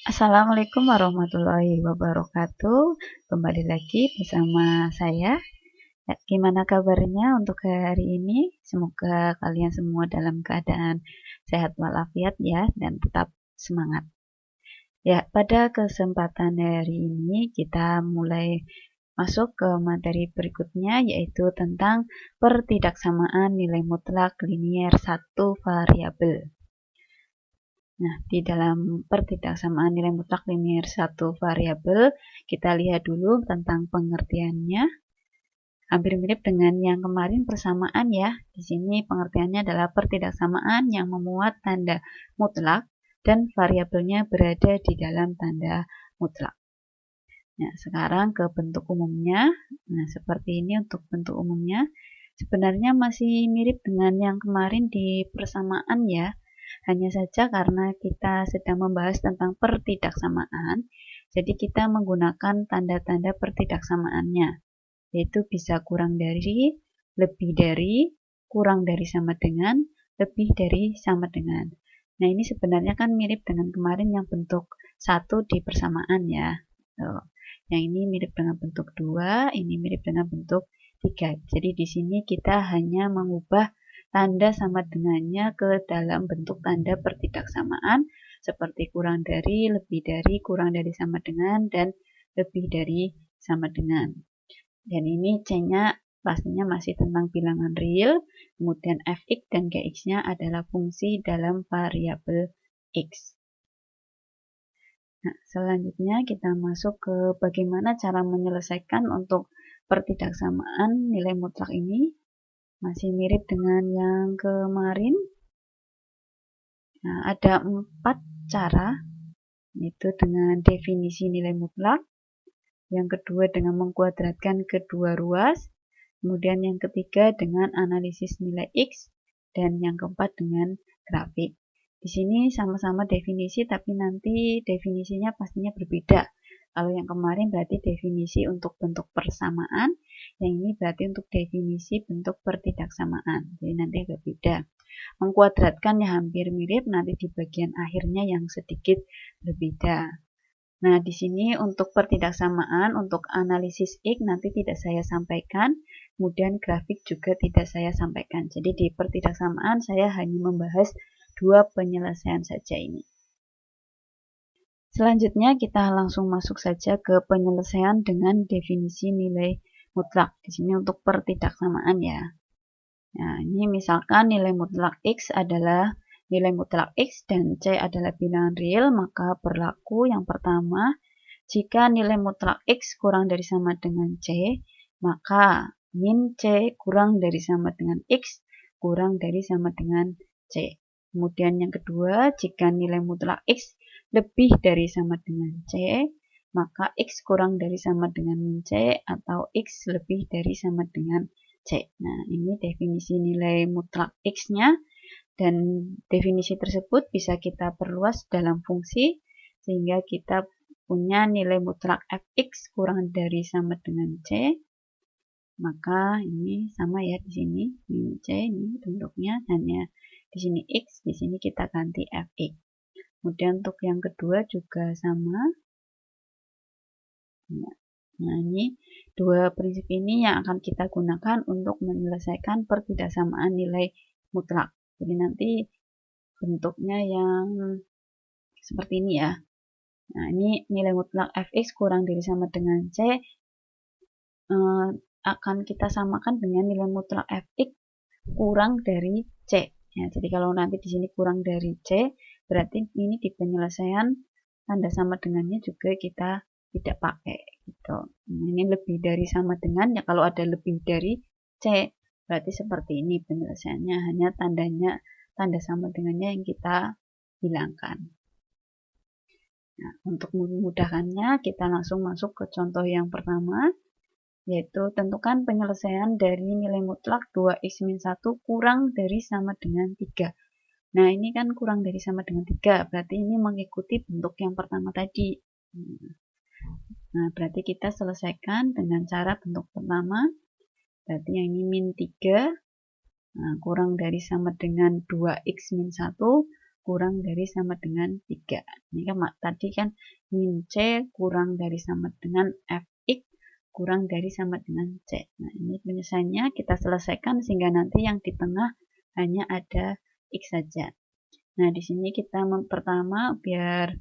Assalamualaikum warahmatullahi wabarakatuh. Kembali lagi bersama saya. Gimana kabarnya untuk hari ini? Semoga kalian semua dalam keadaan sehat walafiat ya dan tetap semangat. Ya, pada kesempatan hari ini kita mulai masuk ke materi berikutnya, yaitu tentang pertidaksamaan nilai mutlak linier satu variabel. Nah, di dalam pertidaksamaan nilai mutlak linier satu variabel, kita lihat dulu tentang pengertiannya. Hampir mirip dengan yang kemarin persamaan ya. Di sini pengertiannya adalah pertidaksamaan yang memuat tanda mutlak dan variabelnya berada di dalam tanda mutlak. Nah, sekarang ke bentuk umumnya. Nah, seperti ini untuk bentuk umumnya. Sebenarnya masih mirip dengan yang kemarin di persamaan ya. Hanya saja karena kita sedang membahas tentang pertidaksamaan, jadi kita menggunakan tanda-tanda pertidaksamaannya, yaitu bisa kurang dari, lebih dari, kurang dari sama dengan, lebih dari sama dengan. Nah, ini sebenarnya kan mirip dengan kemarin yang bentuk 1 di persamaan ya. Yang ini mirip dengan bentuk 2, ini mirip dengan bentuk 3. Jadi di sini kita hanya mengubah tanda sama dengannya ke dalam bentuk tanda pertidaksamaan seperti kurang dari, lebih dari, kurang dari sama dengan, dan lebih dari sama dengan. Dan ini C-nya pastinya masih tentang bilangan real, kemudian fx dan gx-nya adalah fungsi dalam variabel x. Nah, selanjutnya kita masuk ke bagaimana cara menyelesaikan untuk pertidaksamaan nilai mutlak ini. Masih mirip dengan yang kemarin. Nah, ada 4 cara, yaitu dengan definisi nilai mutlak, yang kedua dengan mengkuadratkan kedua ruas, kemudian yang ketiga dengan analisis nilai X, dan yang keempat dengan grafik. Di sini sama-sama definisi, tapi nanti definisinya pastinya berbeda. Kalau yang kemarin berarti definisi untuk bentuk persamaan, yang ini berarti untuk definisi bentuk pertidaksamaan. Jadi nanti agak beda. Mengkuadratkan ya hampir mirip, nanti di bagian akhirnya yang sedikit berbeda. Nah, di sini untuk pertidaksamaan, untuk analisis X nanti tidak saya sampaikan, kemudian grafik juga tidak saya sampaikan. Jadi di pertidaksamaan saya hanya membahas 2 penyelesaian saja ini. Selanjutnya kita langsung masuk saja ke penyelesaian dengan definisi nilai mutlak. Di sini untuk pertidaksamaan ya. Nah, ini misalkan nilai mutlak X adalah nilai mutlak X dan C adalah bilangan real, maka berlaku yang pertama, jika nilai mutlak X kurang dari sama dengan C, maka min C kurang dari sama dengan X kurang dari sama dengan C. Kemudian yang kedua, jika nilai mutlak X lebih dari sama dengan C, maka X kurang dari sama dengan min C atau X lebih dari sama dengan C. Nah, ini definisi nilai mutlak X-nya, dan definisi tersebut bisa kita perluas dalam fungsi, sehingga kita punya nilai mutlak fx kurang dari sama dengan C, maka ini sama ya di sini, min C ini bentuknya hanya di sini X, di sini kita ganti fx. Kemudian untuk yang kedua juga sama. Nah, ini 2 prinsip ini yang akan kita gunakan untuk menyelesaikan pertidaksamaan nilai mutlak. Jadi nanti bentuknya yang seperti ini ya. Nah, ini nilai mutlak fx kurang dari sama dengan C akan kita samakan dengan nilai mutlak fx kurang dari C. Ya, jadi kalau nanti di sini kurang dari C, berarti ini di penyelesaian tanda sama dengannya juga kita tidak pakai gitu. Nah, ini lebih dari sama dengan, ya kalau ada lebih dari C berarti seperti ini penyelesaiannya, hanya tanda sama dengannya yang kita hilangkan. Nah, untuk memudahkannya kita langsung masuk ke contoh yang pertama, yaitu tentukan penyelesaian dari nilai mutlak 2x-1 kurang dari sama dengan 3. Nah, ini kan kurang dari sama dengan 3, berarti ini mengikuti bentuk yang pertama tadi. Nah, berarti kita selesaikan dengan cara bentuk pertama. Berarti yang ini min 3, nah, kurang dari sama dengan 2x min 1, kurang dari sama dengan 3. Ini kan tadi kan min C kurang dari sama dengan Fx kurang dari sama dengan C. Nah, ini penyelesaiannya kita selesaikan sehingga nanti yang di tengah hanya ada X saja. Nah, di sini kita pertama biar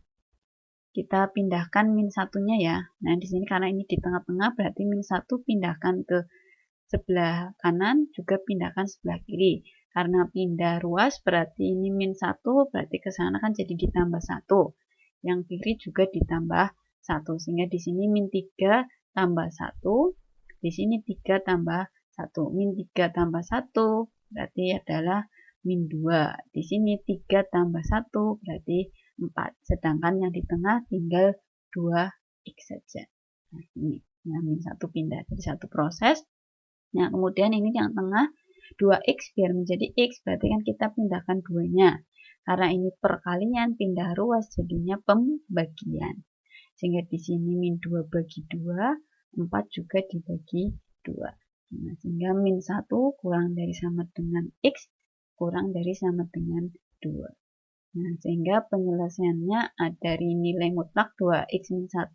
kita pindahkan min satunya ya. Nah, di sini karena ini di tengah-tengah berarti min 1 pindahkan ke sebelah kanan, juga pindahkan sebelah kiri. Karena pindah ruas berarti ini min 1, berarti ke sana kan jadi ditambah 1. Yang kiri juga ditambah 1. Sehingga di sini min 3 tambah 1. Di sini 3 tambah 1. Min 3 tambah 1 berarti adalah min 2. Di sini 3 tambah 1 berarti 4. Sedangkan yang di tengah tinggal 2x saja. Nah, ini yang min 1 pindah. Jadi satu proses. Nah, kemudian ini yang tengah 2x biar menjadi x, berarti kan kita pindahkan 2-nya. Karena ini perkalian pindah ruas jadinya pembagian. Sehingga di sini min 2 bagi 2, 4 juga dibagi 2. Nah, sehingga min 1 kurang dari sama dengan x kurang dari sama dengan 2. Nah, sehingga penyelesaiannya dari nilai mutlak 2x min 1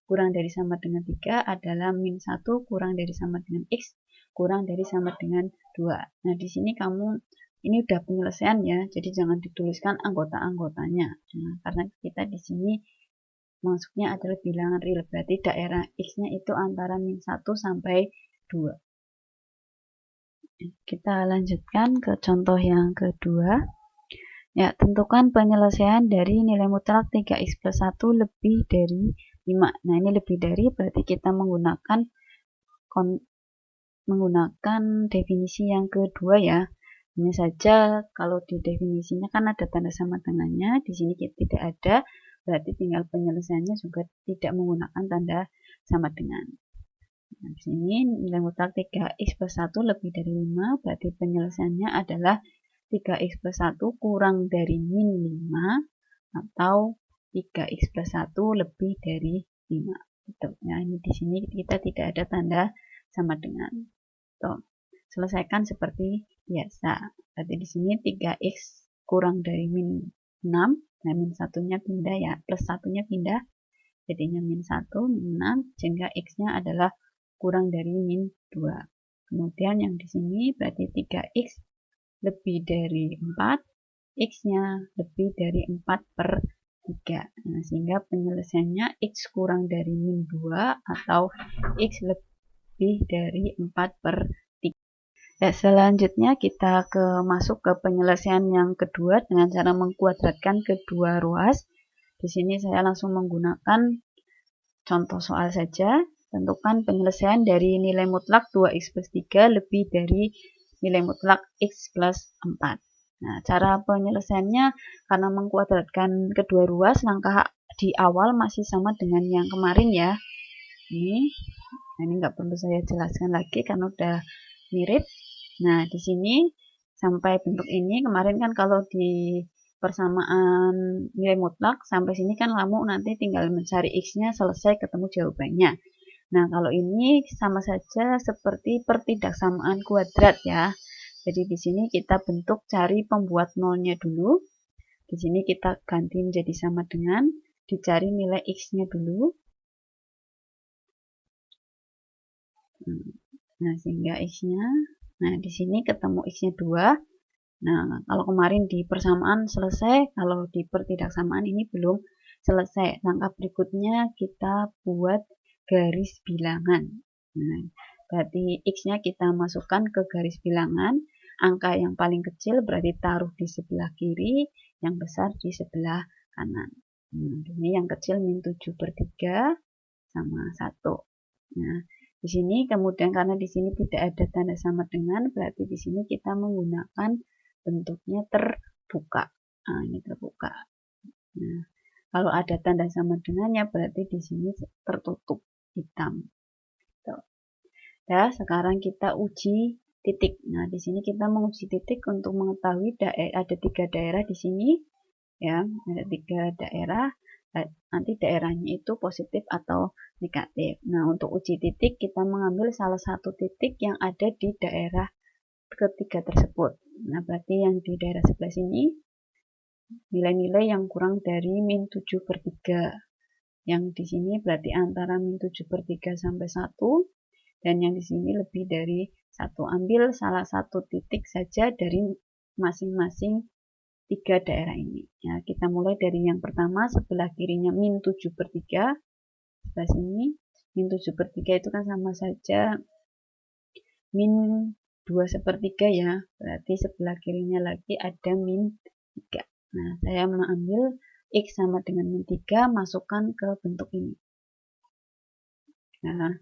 kurang dari sama dengan 3 adalah min 1 kurang dari sama dengan x kurang dari sama dengan 2. Nah, di sini ini udah penyelesaian ya, jadi jangan dituliskan anggota-anggotanya. Nah, karena kita di sini maksudnya adalah bilangan real, berarti daerah x-nya itu antara min 1 sampai 2. Kita lanjutkan ke contoh yang kedua. Ya, tentukan penyelesaian dari nilai mutlak 3x plus 1 lebih dari 5. Nah, ini lebih dari berarti kita menggunakan definisi yang kedua ya. Ini saja kalau di definisinya kan ada tanda sama dengannya, di sini tidak ada, berarti tinggal penyelesaiannya juga tidak menggunakan tanda sama dengan. Nah, di sini nilai mutlak 3x plus 1 lebih dari 5, berarti penyelesaiannya adalah 3x plus 1 kurang dari min 5 atau 3x plus 1 lebih dari 5. Gitu. Nah, ini di sini kita tidak ada tanda sama dengan. Tuh. Selesaikan seperti biasa. Berarti di sini 3x kurang dari min 6. Nah, min satunya pindah ya, plus satunya pindah. Jadinya min 1, min 6, sehingga x-nya adalah kurang dari min 2. Kemudian yang di sini berarti 3x lebih dari 4, x-nya lebih dari 4 per 3. Nah, sehingga penyelesaiannya x kurang dari min 2 atau x lebih dari 4 per 3. Ya, selanjutnya kita masuk ke penyelesaian yang kedua dengan cara mengkuadratkan kedua ruas. Di sini saya langsung menggunakan contoh soal saja. Tentukan penyelesaian dari nilai mutlak 2x plus 3 lebih dari nilai mutlak x plus 4. Nah, cara penyelesaiannya karena mengkuadratkan kedua ruas, langkah di awal masih sama dengan yang kemarin ya. Ini nggak perlu saya jelaskan lagi karena udah mirip. Nah, di sini sampai bentuk ini, kemarin kan kalau di persamaan nilai mutlak, sampai sini kan kamu nanti tinggal mencari x-nya selesai ketemu jawabannya. Nah, kalau ini sama saja seperti pertidaksamaan kuadrat ya. Jadi di sini kita bentuk cari pembuat nolnya dulu. Di sini kita ganti menjadi sama dengan, dicari nilai x-nya dulu. Nah, sehingga x-nya, nah di sini ketemu x-nya 2. Nah, kalau kemarin di persamaan selesai, kalau di pertidaksamaan ini belum selesai. Langkah berikutnya kita buat garis bilangan. Nah, berarti x-nya kita masukkan ke garis bilangan. Angka yang paling kecil berarti taruh di sebelah kiri, yang besar di sebelah kanan. Nah, ini yang kecil min 7 per 3 sama 1. Nah, di sini kemudian karena di sini tidak ada tanda sama dengan, berarti di sini kita menggunakan bentuknya terbuka. Nah, ini terbuka. Nah, kalau ada tanda sama dengannya berarti di sini tertutup hitam. Tuh. Ya, sekarang kita uji titik. Nah, di sini kita menguji titik untuk mengetahui ada 3 daerah di sini. Ya, ada 3 daerah. Nanti daerahnya itu positif atau negatif. Nah, untuk uji titik kita mengambil salah satu titik yang ada di daerah ketiga tersebut. Nah, berarti yang di daerah sebelah sini nilai-nilai yang kurang dari min 7/3. Yang di sini berarti antara min 7/3 sampai 1, dan yang di sini lebih dari 1. Ambil salah satu titik saja dari masing-masing 3 daerah ini. Ya, kita mulai dari yang pertama, sebelah kirinya min 7/3. Sebelah sini, min 7/3 itu kan sama saja min 2/3 ya, berarti sebelah kirinya lagi ada min 3. Nah, saya mengambil X sama dengan min 3, masukkan ke bentuk ini. Nah,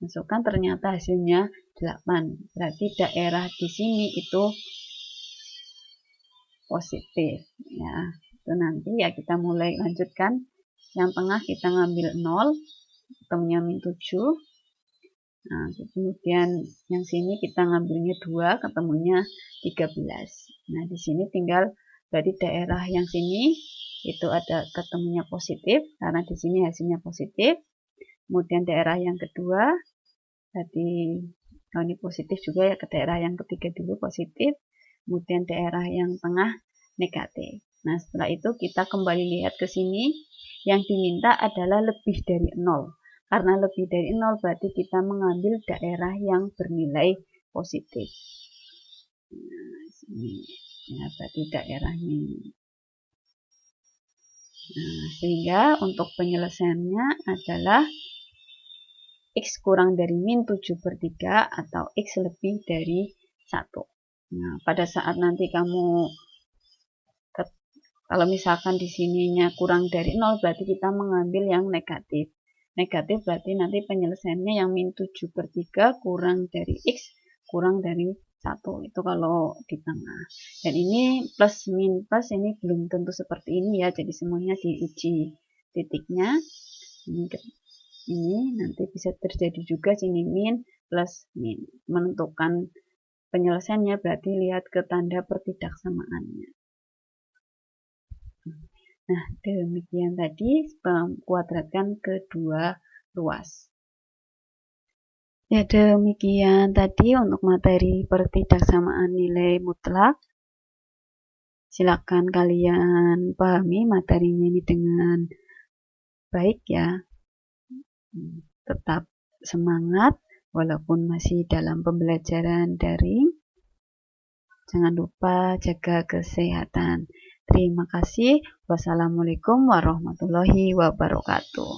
masukkan, ternyata hasilnya 8. Berarti daerah di sini itu positif. Ya, itu nanti ya kita mulai lanjutkan. Yang tengah kita ngambil 0, ketemunya min 7. Nah, kemudian yang sini kita ngambilnya 2, ketemunya 13. Nah, di sini tinggal berarti daerah yang sini itu ada ketemunya positif, karena di sini hasilnya positif. Kemudian daerah yang kedua, berarti ini positif juga ya, ke daerah yang ketiga dulu positif. Kemudian daerah yang tengah negatif. Nah, setelah itu kita kembali lihat ke sini, yang diminta adalah lebih dari 0. Karena lebih dari 0 berarti kita mengambil daerah yang bernilai positif. Nah, sini ya, berarti daerahnya ini. Nah, sehingga untuk penyelesaiannya adalah X kurang dari min 7/3 atau X lebih dari 1. Nah, pada saat nanti kamu kalau misalkan di sininya kurang dari 0, berarti kita mengambil yang negatif. Negatif berarti nanti penyelesaiannya yang min 7/3 kurang dari X kurang dari 1. Itu kalau di tengah. Dan ini plus min plus ini belum tentu seperti ini ya. Jadi semuanya diuji titiknya. Ini nanti bisa terjadi juga sini min plus min. Menentukan penyelesaiannya berarti lihat ke tanda pertidaksamaannya. Nah, demikian tadi kuadratkan kedua ruas. Ya, demikian tadi untuk materi pertidaksamaan nilai mutlak. Silakan kalian pahami materinya ini dengan baik ya. Tetap semangat walaupun masih dalam pembelajaran daring. Jangan lupa jaga kesehatan. Terima kasih. Wassalamualaikum warahmatullahi wabarakatuh.